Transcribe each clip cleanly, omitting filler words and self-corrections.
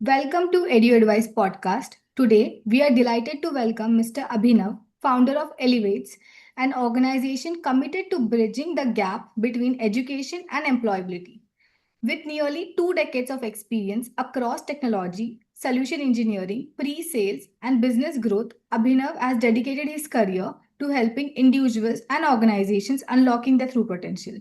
Welcome to EduAdvice podcast. Today, we are delighted to welcome Mr. Abhinav, founder of Elevates, an organization committed to bridging the gap between education and employability. With nearly 2 decades of experience across technology, solution engineering, pre sales, and business growth, Abhinav has dedicated his career to helping individuals and organizations unlocking their true potential.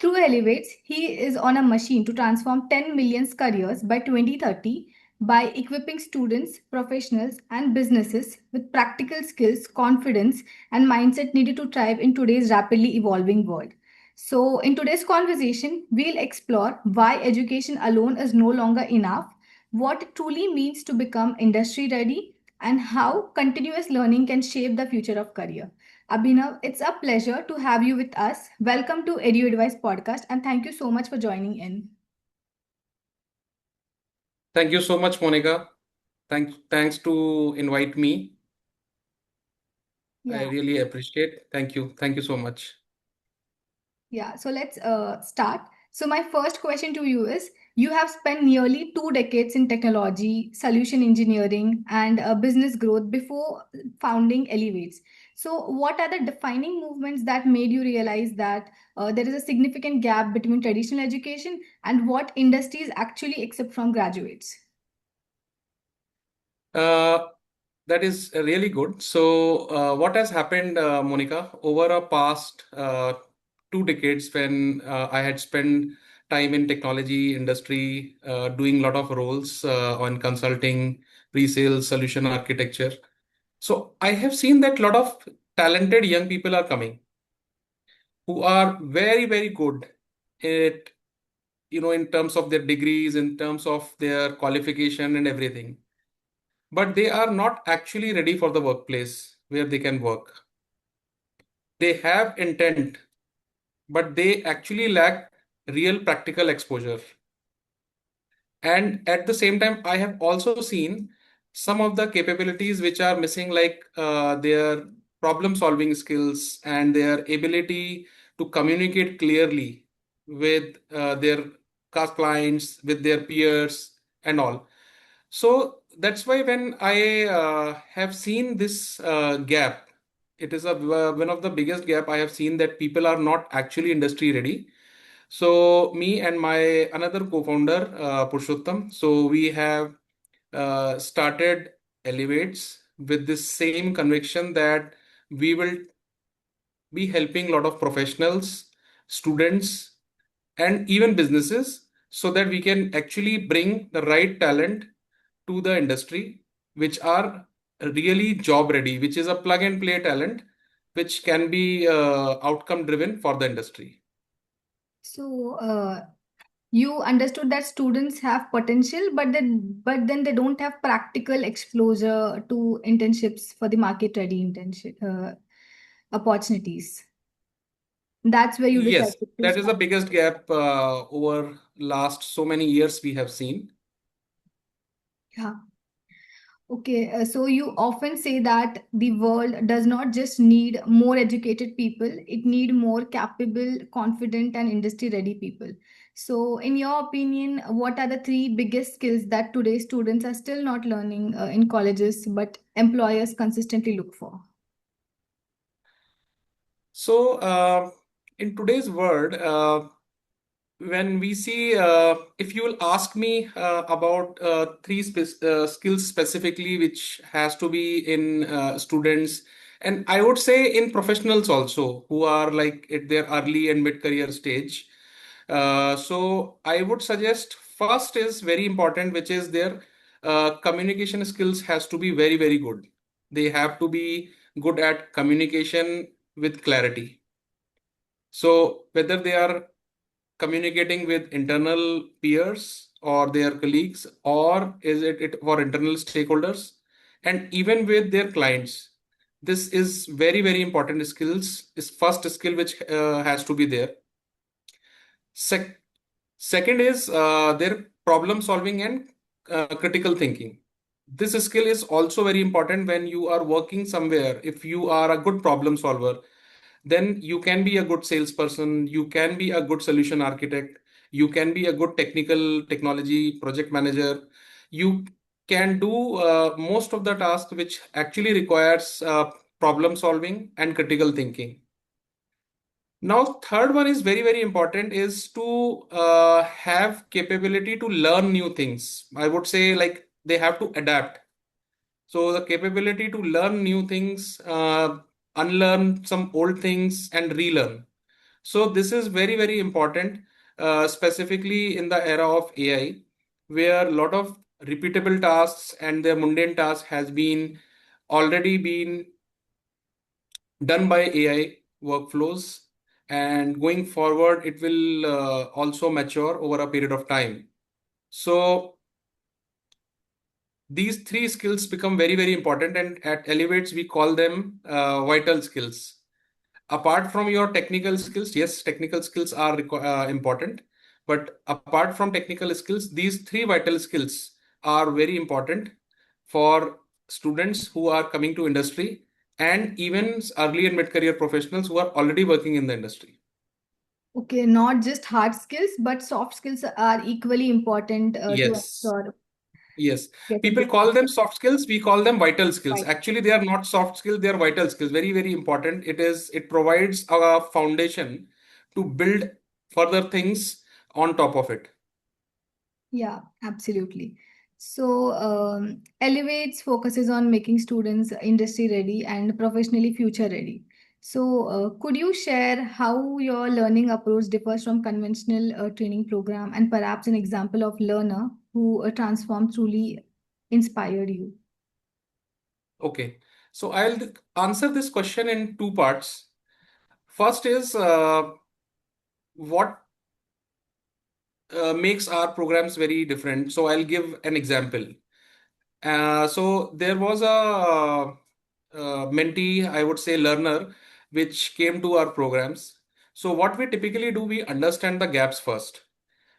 Through Elevates, he is on a machine to transform 10 million careers by 2030 by equipping students, professionals, and businesses with practical skills, confidence, and mindset needed to thrive in today's rapidly evolving world. So, in today's conversation, we'll explore why education alone is no longer enough, what it truly means to become industry ready, and how continuous learning can shape the future of career. Abhinav, it's a pleasure to have you with us. Welcome to EduAdvice podcast and thank you so much for joining in. Thank you so much, Monica. Thanks to invite me. I Yeah, really appreciate. Thank you. Thank you so much. yeah. So let's start. So my first question to you is, you have spent nearly 2 decades in technology, solution engineering, and business growth before founding Elevates. So what are the defining movements that made you realize that there is a significant gap between traditional education and what industries actually accept from graduates? Uh, that is really good. So, what has happened, Monica, over a past 2 decades when I had spent time in technology industry, doing a lot of roles on consulting, pre-sales, solution architecture. So, I have seen that a lot of talented young people are coming who are very, very good at in terms of their degrees, in terms of their qualification and everything. But they are not actually ready for the workplace where they can work. They have intent, but they actually lack real practical exposure. And at the same time, I have also seen some of the capabilities which are missing, like their problem solving skills and their ability to communicate clearly with their clients, with their peers, and all. So that's why when I have seen this gap, it is one of the biggest gap I have seen, that people are not actually industry ready. So me and my another co-founder, Purushottam, so we have started Elevates with this same conviction that we will be helping a lot of professionals, students, and even businesses, so that we can actually bring the right talent to the industry, which are really job ready, which is a plug and play talent, which can be outcome driven for the industry. So, you understood that students have potential, but then they don't have practical exposure to internships for the market ready internship opportunities. That's where you Yes, decided to that is the start. biggest gap over last so many years we have seen. Yeah. Okay, so you often say that the world does not just need more educated people, it need more capable, confident, and industry-ready people. So, in your opinion, what are the three biggest skills that today's students are still not learning in colleges, but employers consistently look for? So, in today's world, when we see, if you will ask me about three skills specifically, which has to be in students, and I would say in professionals also, who are like at their early and mid career stage. So I would suggest first is very important, which is their communication skills has to be very, very good. They have to be good at communication with clarity. So whether they are communicating with internal peers or their colleagues, or is it for internal stakeholders, and even with their clients, this is very, very important skills, is first skill which has to be there. Sec- Second is their problem solving and critical thinking. This skill is also very important when you are working somewhere. If you are a good problem solver, then you can be a good salesperson, you can be a good solution architect, you can be a good technical technology project manager, You can do most of the tasks which actually requires problem solving and critical thinking. Now, third one is very, very important is to have capability to learn new things. I would say like they have to adapt. So the capability to learn new things, unlearn some old things and relearn. So this is very, very important, specifically in the era of AI, where a lot of repeatable tasks and their mundane tasks has been already been done by AI workflows, and going forward, it will also mature over a period of time. So these three skills become very, very important, and at Elevates, we call them vital skills. Apart from your technical skills, yes, technical skills are important, but apart from technical skills, these three vital skills are very important for students who are coming to industry and even early and mid-career professionals who are already working in the industry. Okay, not just hard skills, but soft skills are equally important to Yes. ensure Yes, getting people this call them soft skills. We call them vital skills. right. Actually, they are not soft skills. They are vital skills. Very, very important. It provides a foundation to build further things on top of it. Yeah, absolutely. So, Elevates focuses on making students industry ready and professionally future ready. So, could you share how your learning approach differs from conventional training program and perhaps an example of learner who transformed truly inspired you? Okay. So I'll answer this question in two parts. First is what makes our programs very different. So I'll give an example. So there was a mentee, I would say learner, which came to our programs. So what we typically do, we understand the gaps first.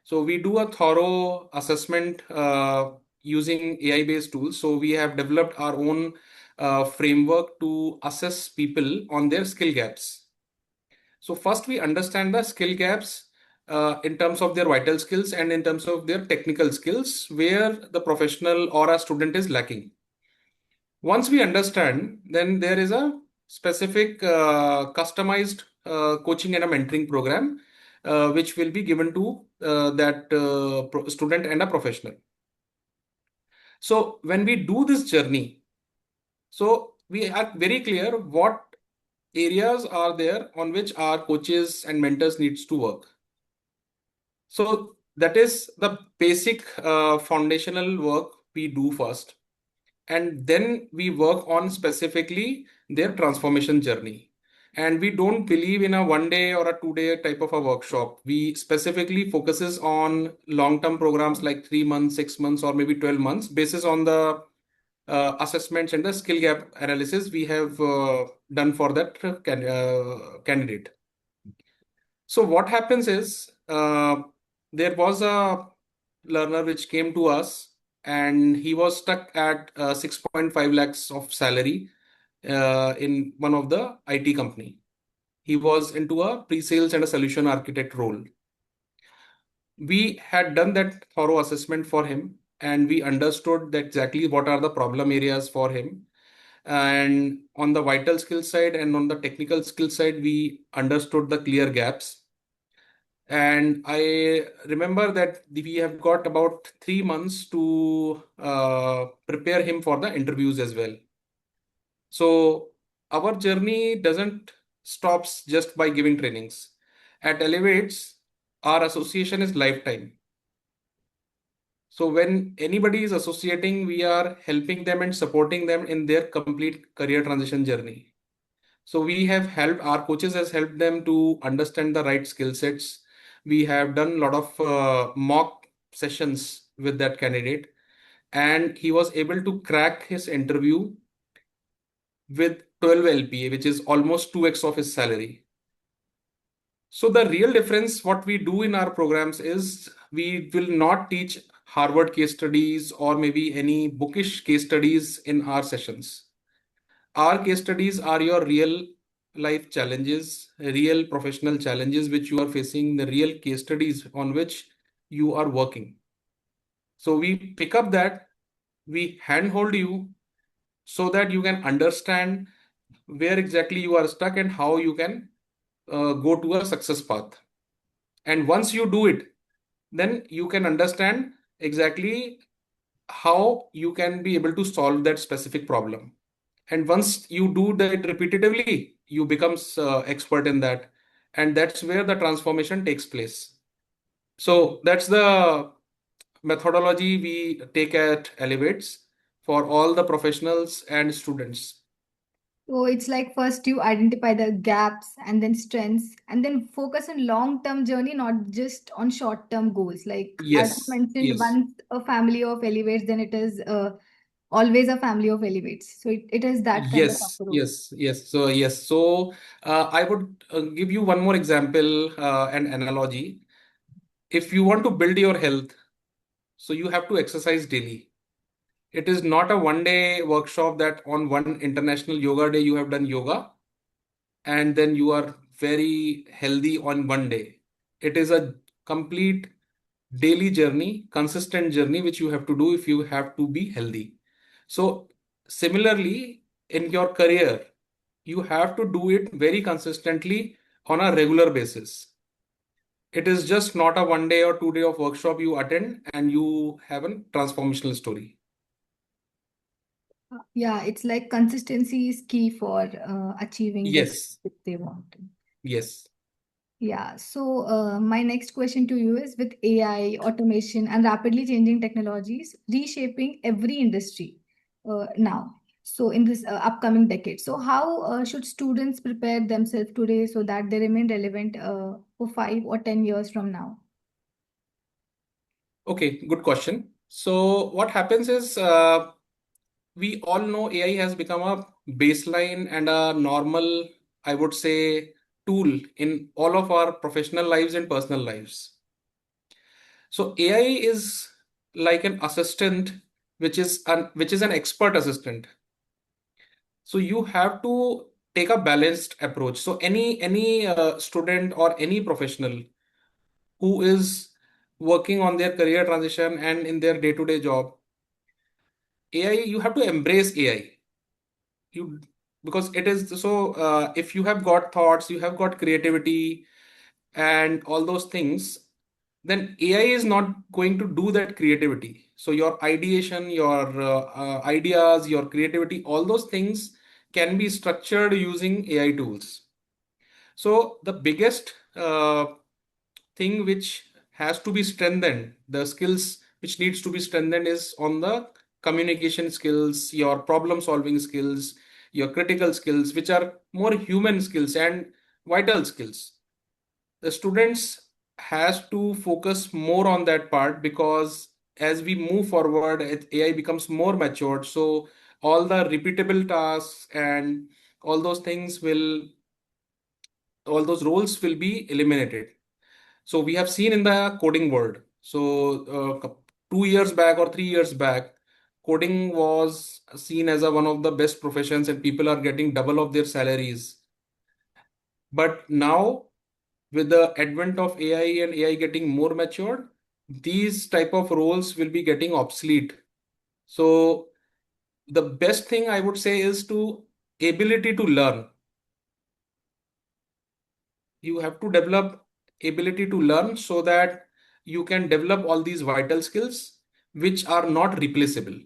So we do a thorough assessment using AI-based tools. So we have developed our own framework to assess people on their skill gaps. So first we understand the skill gaps in terms of their vital skills and in terms of their technical skills where the professional or a student is lacking. Once we understand, then there is a specific customized coaching and a mentoring program which will be given to that student and a professional. So when we do this journey, so we are very clear what areas are there on which our coaches and mentors needs to work. So that is the basic foundational work we do first. And then we work on specifically their transformation journey. And we don't believe in a 1 day or a 2 day type of a workshop. We specifically focuses on long-term programs like 3 months, 6 months, or maybe 12 months, basis on the assessments and the skill gap analysis we have done for that candidate. So what happens is there was a learner which came to us and he was stuck at 6.5 lakhs of salary in one of the IT company. He was into a pre-sales and a solution architect role. We had done that thorough assessment for him and we understood that exactly what are the problem areas for him. And on the vital skill side and on the technical skill side, we understood the clear gaps. And I remember that we have got about 3 months to prepare him for the interviews as well. So our journey doesn't stops just by giving trainings. At Elevates, our association is lifetime. So when anybody is associating, we are helping them and supporting them in their complete career transition journey. So we have helped, our coaches has helped them to understand the right skill sets. We have done a lot of mock sessions with that candidate, and he was able to crack his interview with 12 LPA, which is almost 2x of his salary. So the real difference, what we do in our programs is we will not teach Harvard case studies or maybe any bookish case studies in our sessions. Our case studies are your real life challenges, real professional challenges which you are facing, the real case studies on which you are working. So we pick up that, we handhold you so that you can understand where exactly you are stuck and how you can go to a success path. And once you do it, then you can understand exactly how you can be able to solve that specific problem. And once you do that repetitively, you becomes expert in that, and that's where the transformation takes place. So that's the methodology we take at Elevates for all the professionals and students. So it's like first you identify the gaps and then strengths and then focus on long-term journey, not just on short-term goals. Like as I Yes, mentioned, yes, once a family of elevates, then it is always a family of elevates. So it is that kind of yes, approach. yes, yes. So yes, so I would give you one more example and analogy. If you want to build your health, so you have to exercise daily. It is not a one day workshop that on one international yoga day you have done yoga and then you are very healthy on one day. It is a complete daily journey, consistent journey, which you have to do if you have to be healthy. So, similarly, in your career, you have to do it very consistently on a regular basis. It is just not a one day or 2 day of workshop you attend and you have a transformational story. Yeah, it's like consistency is key for achieving the Yes, goals they want. yes. Yeah, so my next question to you is with AI, automation, and rapidly changing technologies reshaping every industry now. So, in this upcoming decade, so how should students prepare themselves today so that they remain relevant for 5 or 10 years from now? Okay, good question. So, what happens is we all know AI has become a baseline and a normal, I would say, tool in all of our professional lives and personal lives. So AI is like an assistant, which is an expert assistant. So you have to take a balanced approach. So any student or any professional who is working on their career transition and in their day-to-day job, AI, you have to embrace AI. You Because it is so if you have got thoughts, you have got creativity and all those things, then AI is not going to do that creativity. So your ideation, your ideas, your creativity, all those things can be structured using AI tools. So the biggest thing which has to be strengthened, the skills which needs to be strengthened is on the communication skills, your problem solving skills, your critical skills, which are more human skills and vital skills. The students has to focus more on that part because as we move forward, AI becomes more matured. So all the repeatable tasks and all those things will, all those roles will be eliminated. So we have seen in the coding world. So 2 years back or 3 years back, coding was seen as one of the best professions, and people are getting double of their salaries. But now, with the advent of AI and AI getting more matured, these type of roles will be getting obsolete. So the best thing I would say is to ability to learn. You have to develop ability to learn so that you can develop all these vital skills which are not replaceable.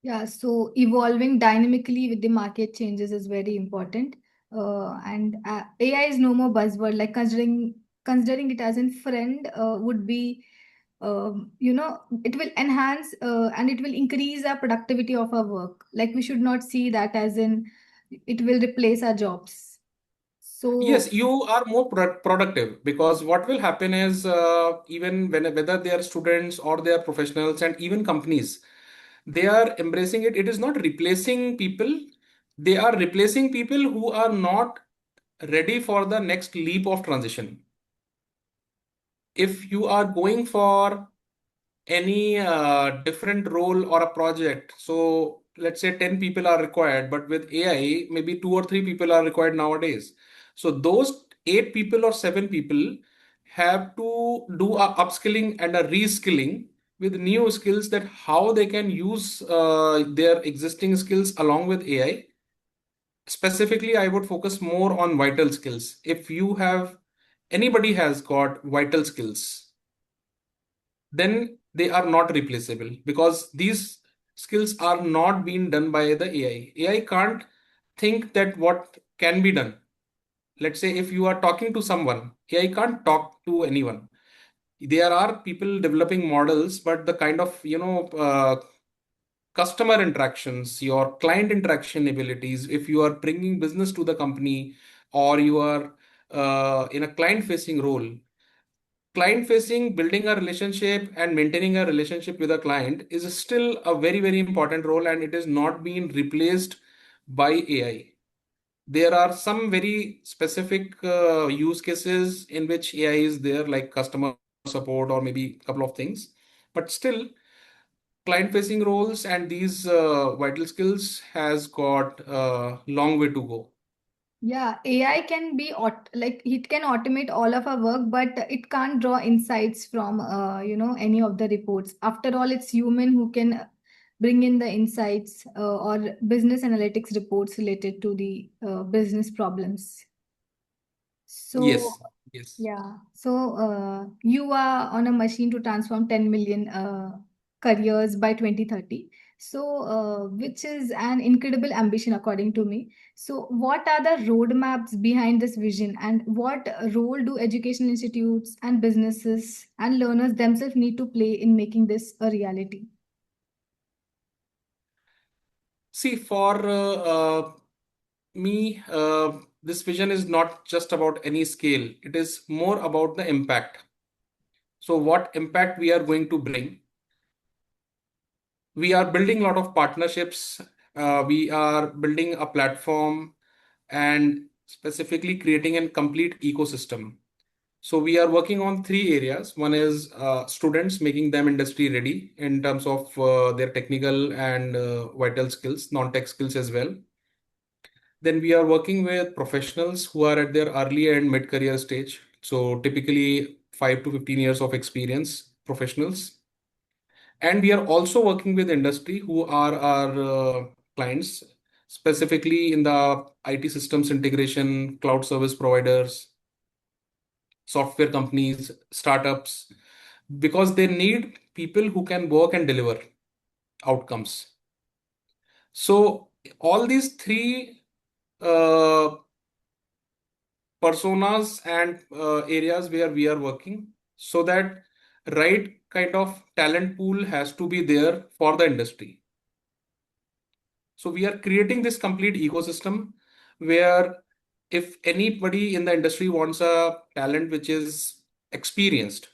Yeah, so evolving dynamically with the market changes is very important. And AI is no more buzzword. Like considering it as a friend would be, it will enhance and it will increase our productivity of our work. Like we should not see that as in it will replace our jobs. So Yes, you are more productive because what will happen is even whether they are students or they are professionals and even companies, they are embracing it. It is not replacing people. They are replacing people who are not ready for the next leap of transition. If you are going for any different role or a project, so let's say 10 people are required, but with AI, maybe two or three people are required nowadays. So those 8 people or 7 people have to do a upskilling and a reskilling with new skills, that how they can use their existing skills along with AI. Specifically, I would focus more on vital skills. If you have anybody has got vital skills, then they are not replaceable, because these skills are not being done by the AI. AI can't think that what can be done. Let's say if you are talking to someone, AI can't talk to anyone. There are people developing models, but the kind of, customer interactions, your client interaction abilities, if you are bringing business to the company, or you are in a client facing role, client facing, building a relationship and maintaining a relationship with a client is still a very, very important role, and it is not being replaced by AI. There are some very specific use cases in which AI is there, like customer support or maybe a couple of things. But still, client facing roles and these vital skills has got a long way to go. Yeah, AI can be like it can automate all of our work, but it can't draw insights from any of the reports. After all, it's human who can bring in the insights or business analytics reports related to the business problems. So Yes, yes. yeah, so you are on a machine to transform 10 million careers by 2030. So, which is an incredible ambition, according to me. So, what are the roadmaps behind this vision, and what role do educational institutes and businesses and learners themselves need to play in making this a reality? See, for me, this vision is not just about any scale, it is more about the impact. So, what impact we are going to bring? We are building a lot of partnerships, we are building a platform, and specifically creating a complete ecosystem. So we are working on three areas. One is students, making them industry ready in terms of their technical and vital skills, non-tech skills as well. Then we are working with professionals who are at their early and mid-career stage. So typically 5 to 15 years of experience professionals. And we are also working with industry who are our clients, specifically in the IT systems integration, cloud service providers, software companies, startups, because they need people who can work and deliver outcomes. So all these three uh, personas and areas where we are working, so that right kind of talent pool has to be there for the industry. So we are creating this complete ecosystem where if anybody in the industry wants a talent which is experienced,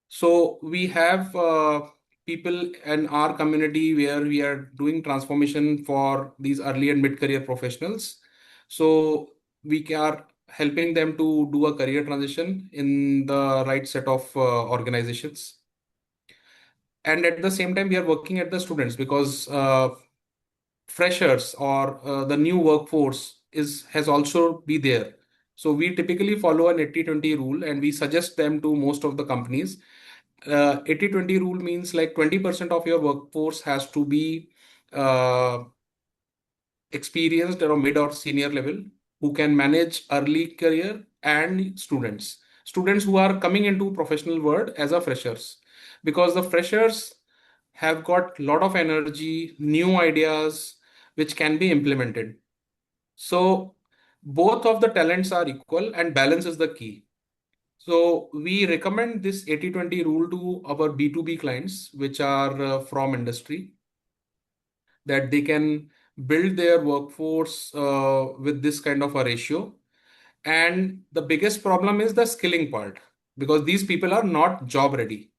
so we have people in our community where we are doing transformation for these early and mid-career professionals. So we are helping them to do a career transition in the right set of organizations. And at the same time, we are working at the students, because freshers or the new workforce is has also be there. So we typically follow an 80-20 rule, and we suggest them to most of the companies. 80-20 rule means like 20% of your workforce has to be uh, experienced or mid or senior level, who can manage early career, and students who are coming into professional world as a freshers, because the freshers have got lot of energy, new ideas which can be implemented. So both of the talents are equal, and balance is the key. So we recommend this 80-20 rule to our B2B clients, which are from industry, that they can build their workforce with this kind of a ratio. And the biggest problem is the skilling part, because these people are not job ready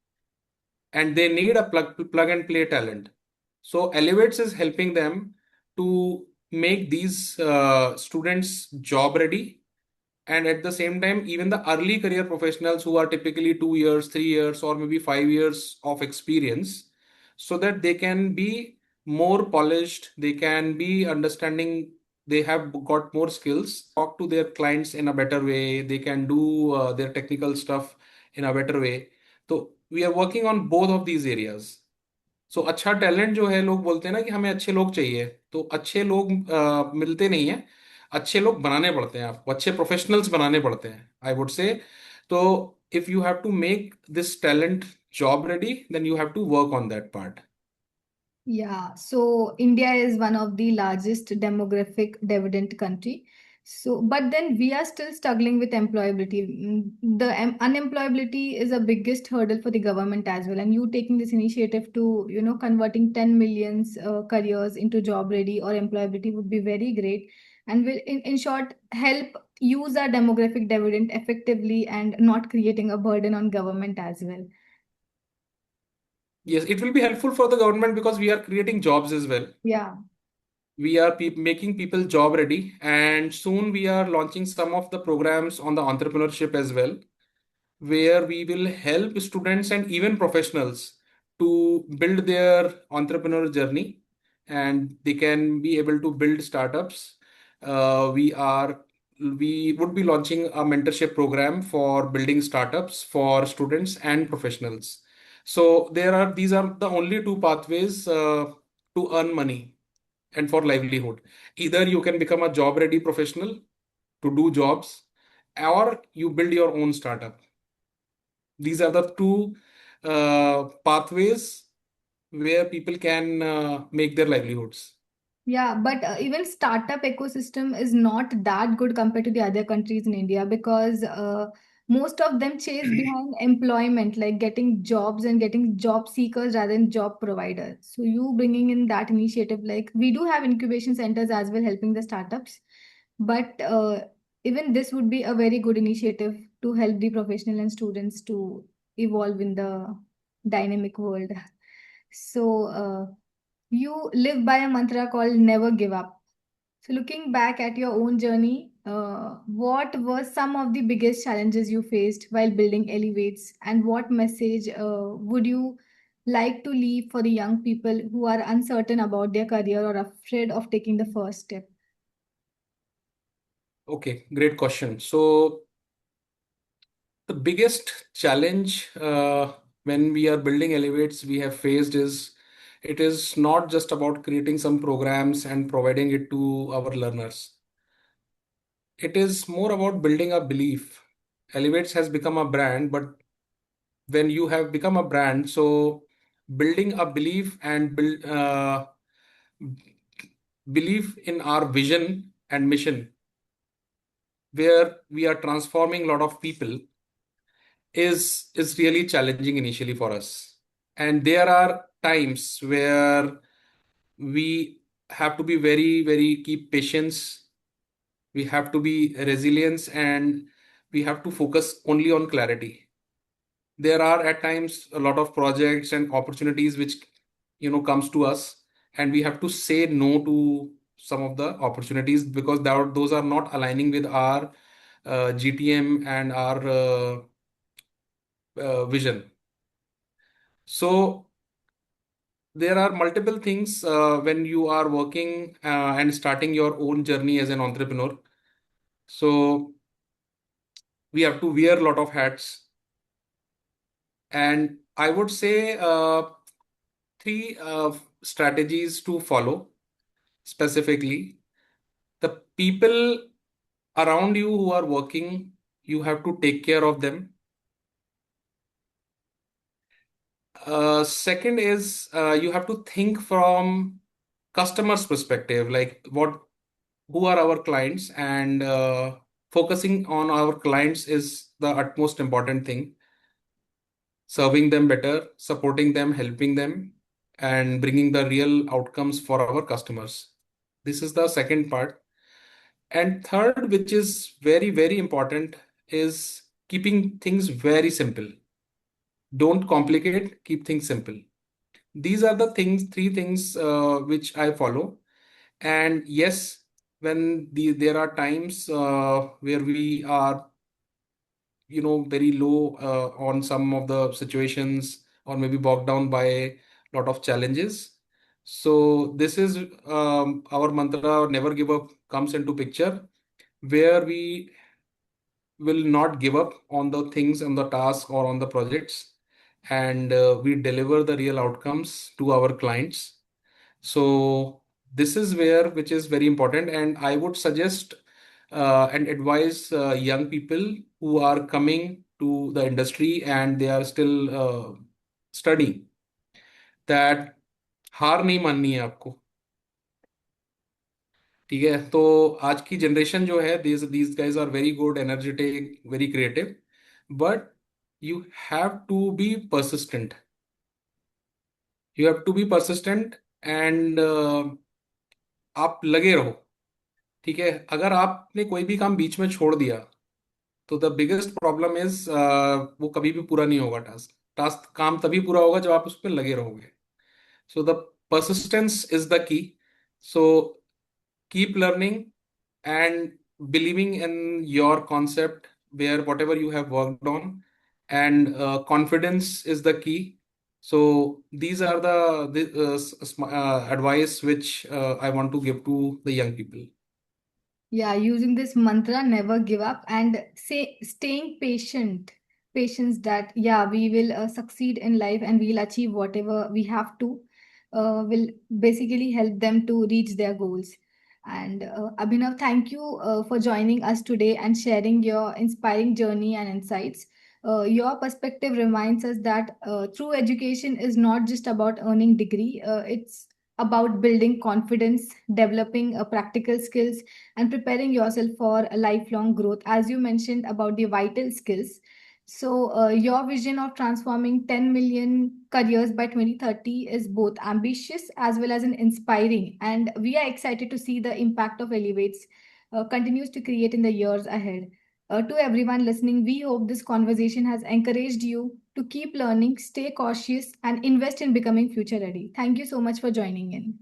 and they need a plug and play talent. So Elevates is helping them to make these students job ready, and at the same time even the early career professionals who are typically 2 years, 3 years, or maybe 5 years of experience, so that they can be more polished, they can be understanding they have got more skills, talk to their clients in a better way, they can do their technical stuff in a better way. So we are working on both of these areas. सो अच्छा talent जो है, लोग बोलते हैं ना कि हमें अच्छे लोग चाहिए, तो अच्छे लोग मिलते नहीं हैं, अच्छे लोग बनाने पड़ते हैं, आपको अच्छे प्रोफेशनल्स बनाने पड़ते हैं, आई वुड से। तो if you have to make this talent job ready, then you have to work on that part. Yeah, so India is one of the largest demographic dividend country. So, but then we are still struggling with employability. The unemployability is a biggest hurdle for the government as well. And you taking this initiative to, converting 10 millions careers into job ready or employability would be very great, and will, in short, help use our demographic dividend effectively and not creating a burden on government as well. Yes, it will be helpful for the government because we are creating jobs as well. Yeah. We are making people job ready, and soon we are launching some of the programs on the entrepreneurship as well, where we will help students and even professionals to build their entrepreneur journey, and they can be able to build startups. We would be launching a mentorship program for building startups for students and professionals. So these are the only two pathways to earn money and for livelihood. Either you can become a job ready professional to do jobs, or you build your own startup. These are the two pathways where people can make their livelihoods. Yeah, but even startup ecosystem is not that good compared to the other countries in India, because most of them chase behind employment, like getting jobs and getting job seekers rather than job providers. So you bringing in that initiative, like we do have incubation centers as well helping the startups, but even this would be a very good initiative to help the professional and students to evolve in the dynamic world. So you live by a mantra called never give up. So, looking back at your own journey, what were some of the biggest challenges you faced while building Elevates, and what message would you like to leave for the young people who are uncertain about their career or afraid of taking the first step? Okay, great question. So, the biggest challenge when we are building Elevates we have faced is it is not just about creating some programs and providing it to our learners. It is more about building a belief. Elevates has become a brand, but when you have become a brand, so building a belief and belief in our vision and mission, where we are transforming a lot of people, is really challenging initially for us. And there are times where we have to be very, very keep patience. We have to be resilience, and we have to focus only on clarity. There are at times a lot of projects and opportunities which comes to us, and we have to say no to some of the opportunities because those are not aligning with our GTM and our vision. So there are multiple things when you are working and starting your own journey as an entrepreneur. So we have to wear a lot of hats, and I would say three strategies to follow specifically. The people around you who are working, you have to take care of them. Second is you have to think from customers perspective, like who are our clients, and focusing on our clients is the utmost important thing. Serving them better, supporting them, helping them, and bringing the real outcomes for our customers. This is the second part. And third, which is very, very important, is keeping things very simple. Don't complicate, keep things simple. These are the three things which I follow. And yes, when there are times where we are, very low on some of the situations, or maybe bogged down by a lot of challenges. So this is our mantra: never give up, comes into picture, where we will not give up on the things, on the task, or on the projects, and we deliver the real outcomes to our clients. So this is where, which is very important, and I would suggest and advise young people who are coming to the industry and they are still studying, that हार नहीं माननी है आपको. ठीक है, तो आज की जनरेशन जो है, these guys are very good, energetic, very creative, but you have to be persistent. You have to be persistent and आप लगे रहो. ठीक है, अगर आपने कोई भी काम बीच में छोड़ दिया तो द बिगेस्ट प्रॉब्लम इज वो कभी भी पूरा नहीं होगा. टास्क टास्क काम तभी पूरा होगा जब आप उस पर लगे रहोगे. So the persistence is the key. So keep learning and believing in your concept, where whatever you have worked on, and confidence is the key. So these are the advice which I want to give to the young people. Yeah, using this mantra, never give up, and say staying patient. Patience that, yeah, we will succeed in life and we'll achieve whatever we have to, will basically help them to reach their goals. And Abhinav, thank you for joining us today and sharing your inspiring journey and insights. Your perspective reminds us that true education is not just about earning degree, it's about building confidence, developing practical skills, and preparing yourself for a lifelong growth, as you mentioned about the vital skills. So your vision of transforming 10 million careers by 2030 is both ambitious as well as an inspiring, and we are excited to see the impact of elevates continues to create in the years ahead. To everyone listening, we hope this conversation has encouraged you to keep learning, stay cautious, and invest in becoming future ready. Thank you so much for joining in.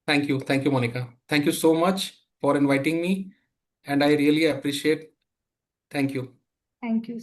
Thank you, Monica. Thank you so much for inviting me, and I really appreciate. Thank you. Thank you.